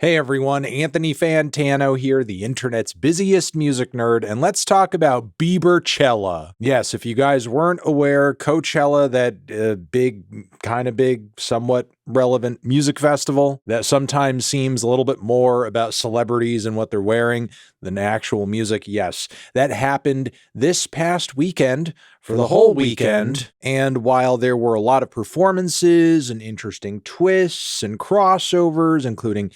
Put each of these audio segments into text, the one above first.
Hey everyone, Anthony Fantano here, the internet's busiest music nerd, and let's talk about Bieberchella. Yes, if you guys weren't aware, Coachella, that big, somewhat relevant music festival that sometimes seems a little bit more about celebrities and what they're wearing than actual music. Yes, that happened this past weekend for the whole weekend. And while there were a lot of performances and interesting twists and crossovers, including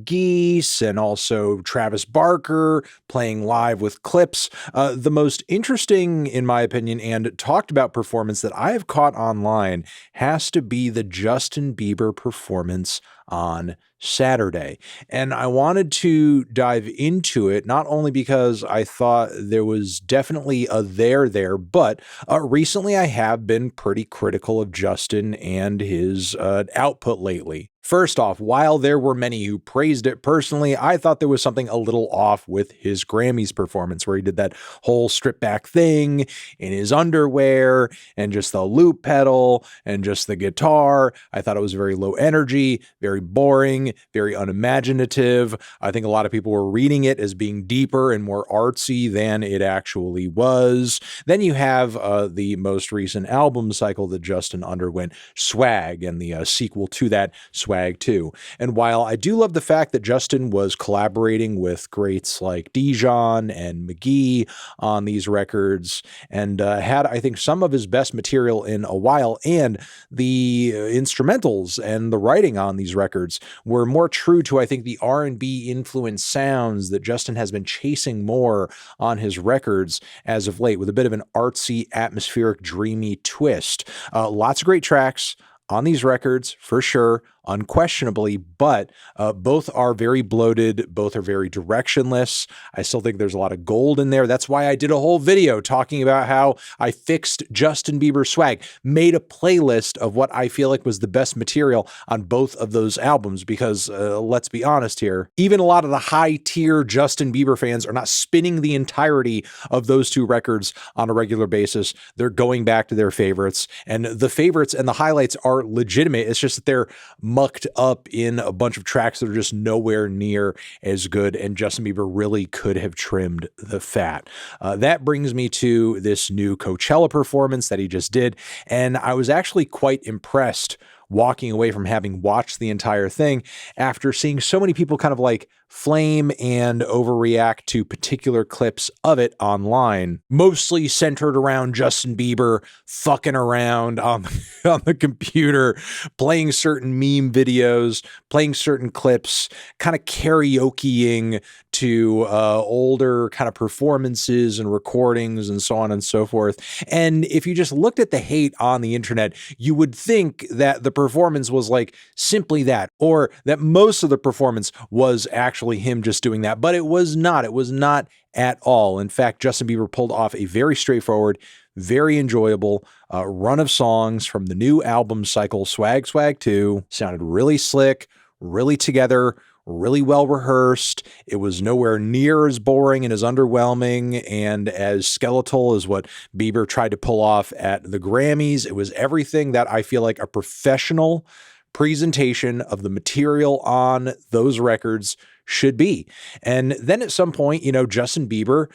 Geese and also Travis Barker playing live with clips. The most interesting, in my opinion, and talked about performance that I have caught online has to be the Justin Bieber performance on Saturday. And I wanted to dive into it, not only because I thought there was definitely a there, but recently I have been pretty critical of Justin and his output lately. First off, while there were many who praised it, personally, I thought there was something a little off with his Grammys performance, where he did that whole strip back thing in his underwear and just the loop pedal and just the guitar. I thought it was very low energy, very boring, very unimaginative. I think a lot of people were reading it as being deeper and more artsy than it actually was. Then you have the most recent album cycle that Justin underwent, Swag, and the sequel to that, Swag 2. And while I do love the fact that Justin was collaborating with greats like Dijon and McGee on these records and had, I think, some of his best material in a while, and the instrumentals and the writing on these records were more true to, I think, the R&B influenced sounds that Justin has been chasing more on his records as of late, with a bit of an artsy, atmospheric, dreamy twist. Lots of great tracks on these records, for sure, unquestionably, but both are very bloated, both are very directionless. I still think there's a lot of gold in there. That's why I did a whole video talking about how I fixed Justin Bieber Swag, made a playlist of what I feel like was the best material on both of those albums, because let's be honest here, even a lot of the high-tier Justin Bieber fans are not spinning the entirety of those two records on a regular basis. They're going back to their favorites, and the favorites and the highlights are legitimate. It's just that they're mucked up in a bunch of tracks that are just nowhere near as good, and Justin Bieber really could have trimmed the fat. That brings me to this new Coachella performance that he just did, and I was actually quite impressed walking away from having watched the entire thing after seeing so many people kind of like flame and overreact to particular clips of it online, mostly centered around Justin Bieber fucking around on the computer, playing certain meme videos, playing certain clips, kind of karaokeing to older kind of performances and recordings and so on and so forth. And if you just looked at the hate on the internet, you would think that the performance was like simply that, or that most of the performance was actually him just doing that, but it was not. It was not at all. In fact, Justin Bieber pulled off a very straightforward, very enjoyable run of songs from the new album cycle, Swag 2. Sounded really slick, really together, really well rehearsed. It was nowhere near as boring and as underwhelming and as skeletal as what Bieber tried to pull off at the Grammys. It was everything that I feel like a professional presentation of the material on those records should be. And then at some point, Justin Bieber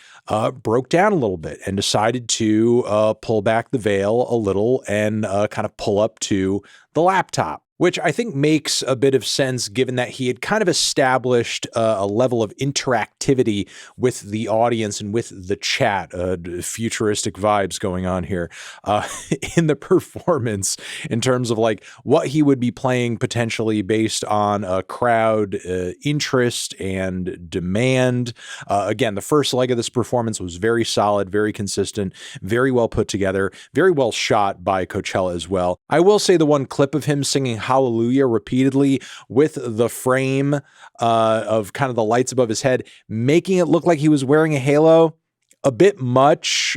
broke down a little bit and decided to pull back the veil a little and kind of pull up to the laptop, which I think makes a bit of sense given that he had kind of established a level of interactivity with the audience and with the chat, futuristic vibes going on here in the performance in terms of like what he would be playing potentially based on a crowd interest and demand. Again, the first leg of this performance was very solid, very consistent, very well put together, very well shot by Coachella as well. I will say the one clip of him singing Hallelujah repeatedly with the frame of kind of the lights above his head, making it look like he was wearing a halo, a bit much.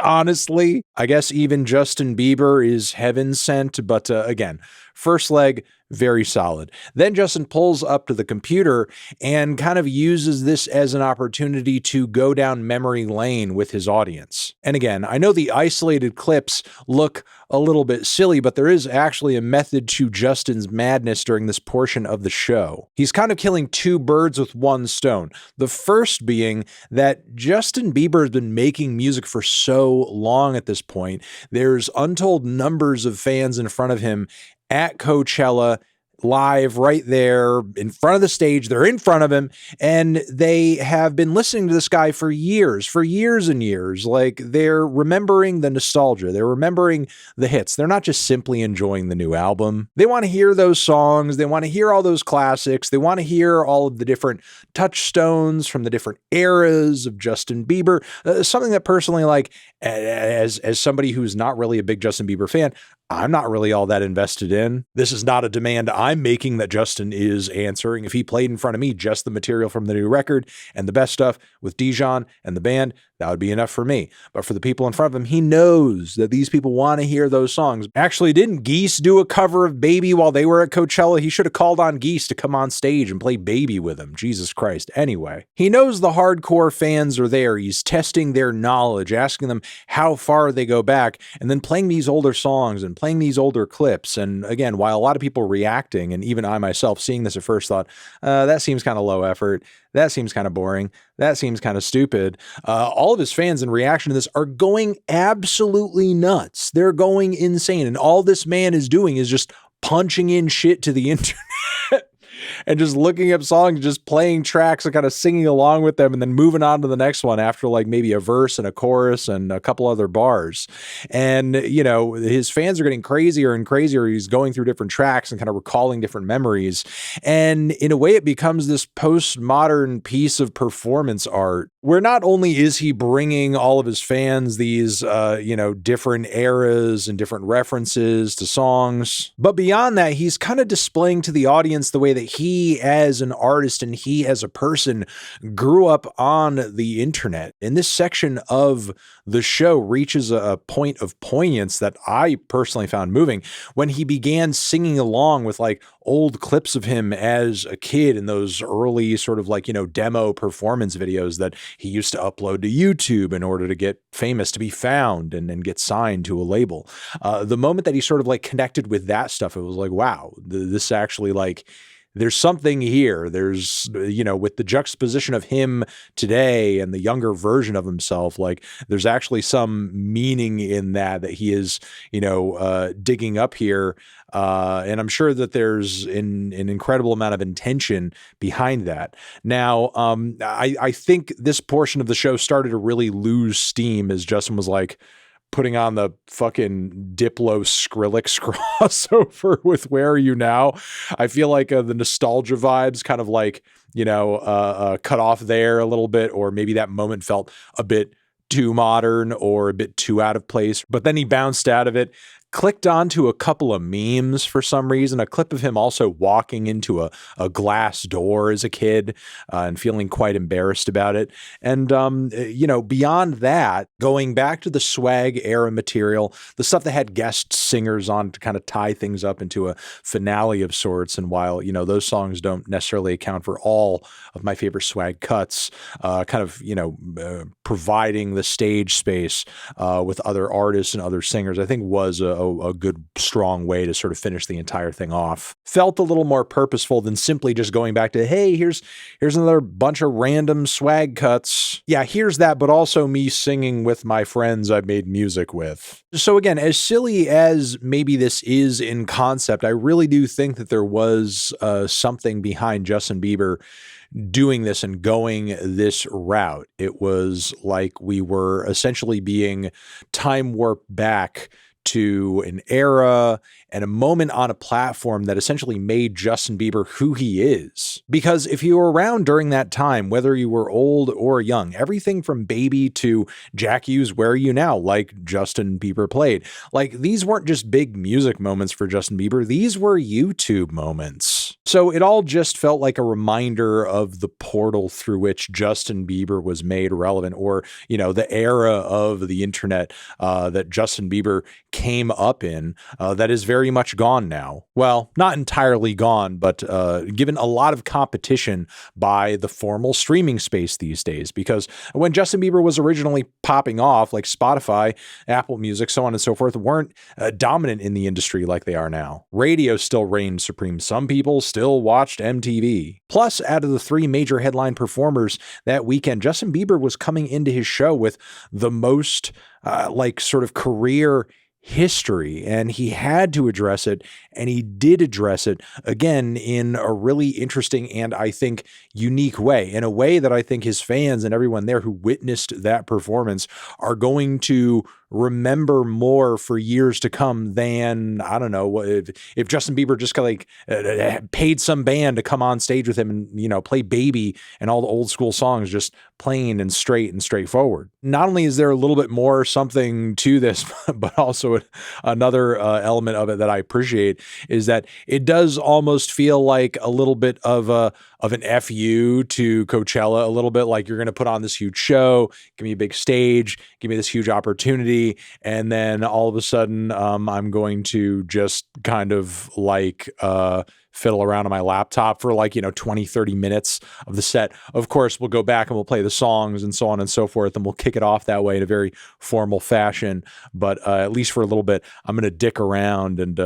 Honestly, I guess even Justin Bieber is heaven sent. But again, First leg, very solid. Then Justin pulls up to the computer and kind of uses this as an opportunity to go down memory lane with his audience. And again, I know the isolated clips look a little bit silly, but there is actually a method to Justin's madness during this portion of the show. He's kind of killing two birds with one stone. The first being that Justin Bieber has been making music for so long at this point. There's untold numbers of fans in front of him at Coachella, live right there in front of the stage. They're in front of him, and they have been listening to this guy for years and years. Like, they're remembering the nostalgia. They're remembering the hits. They're not just simply enjoying the new album. They want to hear those songs. They want to hear all those classics. They want to hear all of the different touchstones from the different eras of Justin Bieber. Something that personally, like, as somebody who's not really a big Justin Bieber fan, I'm not really all that invested in. This is not a demand I'm making that Justin is answering. If he played in front of me just the material from the new record and the best stuff with Dijon and the band, that would be enough for me. But for the people in front of him, he knows that these people want to hear those songs. Actually, didn't Geese do a cover of Baby while they were at Coachella? He should have called on Geese to come on stage and play Baby with him. Jesus Christ. Anyway, he knows the hardcore fans are there. He's testing their knowledge, asking them how far they go back, and then playing these older songs and playing these older clips. And again, while a lot of people reacting, and even I myself seeing this at first thought, that seems kind of low effort. That seems kind of boring. That seems kind of stupid. All of his fans in reaction to this are going absolutely nuts. They're going insane. And all this man is doing is just punching in shit to the internet. And just looking up songs, just playing tracks and kind of singing along with them, and then moving on to the next one after like maybe a verse and a chorus and a couple other bars. And, you know, his fans are getting crazier and crazier. He's going through different tracks and kind of recalling different memories. And in a way, it becomes this postmodern piece of performance art where not only is he bringing all of his fans these, different eras and different references to songs, but beyond that, he's kind of displaying to the audience the way that he as an artist and he as a person grew up on the internet. And this section of the show reaches a point of poignance that I personally found moving when he began singing along with like old clips of him as a kid in those early sort of like, demo performance videos that he used to upload to YouTube in order to get famous, to be found and get signed to a label. The moment that he sort of like connected with that stuff, it was like, wow, this actually like, there's something here. There's, with the juxtaposition of him today and the younger version of himself, like there's actually some meaning in that he is, digging up here. And I'm sure that there's an incredible amount of intention behind that. Now, I think this portion of the show started to really lose steam as Justin was like, putting on the fucking Diplo Skrillex crossover with Where Are You Now? I feel like the nostalgia vibes kind of like, cut off there a little bit, or maybe that moment felt a bit too modern or a bit too out of place. But then he bounced out of it, clicked onto a couple of memes for some reason, a clip of him also walking into a glass door as a kid and feeling quite embarrassed about it. And, beyond that, going back to the swag era material, the stuff that had guest singers on to kind of tie things up into a finale of sorts. And while, those songs don't necessarily account for all of my favorite swag cuts, providing the stage space with other artists and other singers, I think was a good, strong way to sort of finish the entire thing off. Felt a little more purposeful than simply just going back to, hey, here's another bunch of random swag cuts. Yeah, here's that, but also me singing with my friends I made music with. So again, as silly as maybe this is in concept, I really do think that there was something behind Justin Bieber doing this and going this route. It was like we were essentially being time warped back to an era and a moment on a platform that essentially made Justin Bieber who he is. Because if you were around during that time, whether you were old or young, everything from Baby to Jack Hughes' Where Are You Now, like Justin Bieber played, like these weren't just big music moments for Justin Bieber, these were YouTube moments. So it all just felt like a reminder of the portal through which Justin Bieber was made relevant, or, the era of the internet that Justin Bieber came up in, that is very much gone now. Well, not entirely gone, but given a lot of competition by the formal streaming space these days. Because when Justin Bieber was originally popping off, like Spotify, Apple Music, so on and so forth, weren't dominant in the industry like they are now. Radio still reigned supreme. Some people still watched MTV. Plus, out of the three major headline performers that weekend, Justin Bieber was coming into his show with the most sort of career history, and he had to address it, and he did address it again in a really interesting and I think unique way, in a way that I think his fans and everyone there who witnessed that performance are going to remember more for years to come than, I don't know, if Justin Bieber just paid some band to come on stage with him and, play Baby and all the old school songs just plain and straight and straightforward. Not only is there a little bit more something to this, but also another element of it that I appreciate is that it does almost feel like a little bit of an FU to Coachella, a little bit like you're going to put on this huge show, give me a big stage, give me this huge opportunity, and then all of a sudden I'm going to just kind of fiddle around on my laptop for 20, 30 minutes of the set. Of course, we'll go back and we'll play the songs and so on and so forth, and we'll kick it off that way in a very formal fashion. But at least for a little bit, I'm going to dick around and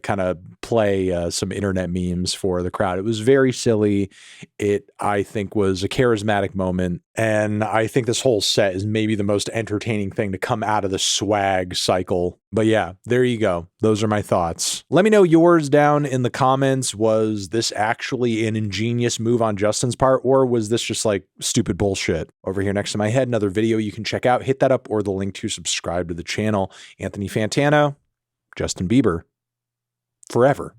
kind of play some internet memes for the crowd. It was very silly. It, I think, was a charismatic moment. And I think this whole set is maybe the most entertaining thing to come out of the swag cycle. But yeah, there you go. Those are my thoughts. Let me know yours down in the comments. Was this actually an ingenious move on Justin's part, or was this just stupid bullshit? Over here next to my head, another video you can check out. Hit that up, or the link to subscribe to the channel. Anthony Fantano, Justin Bieber, forever.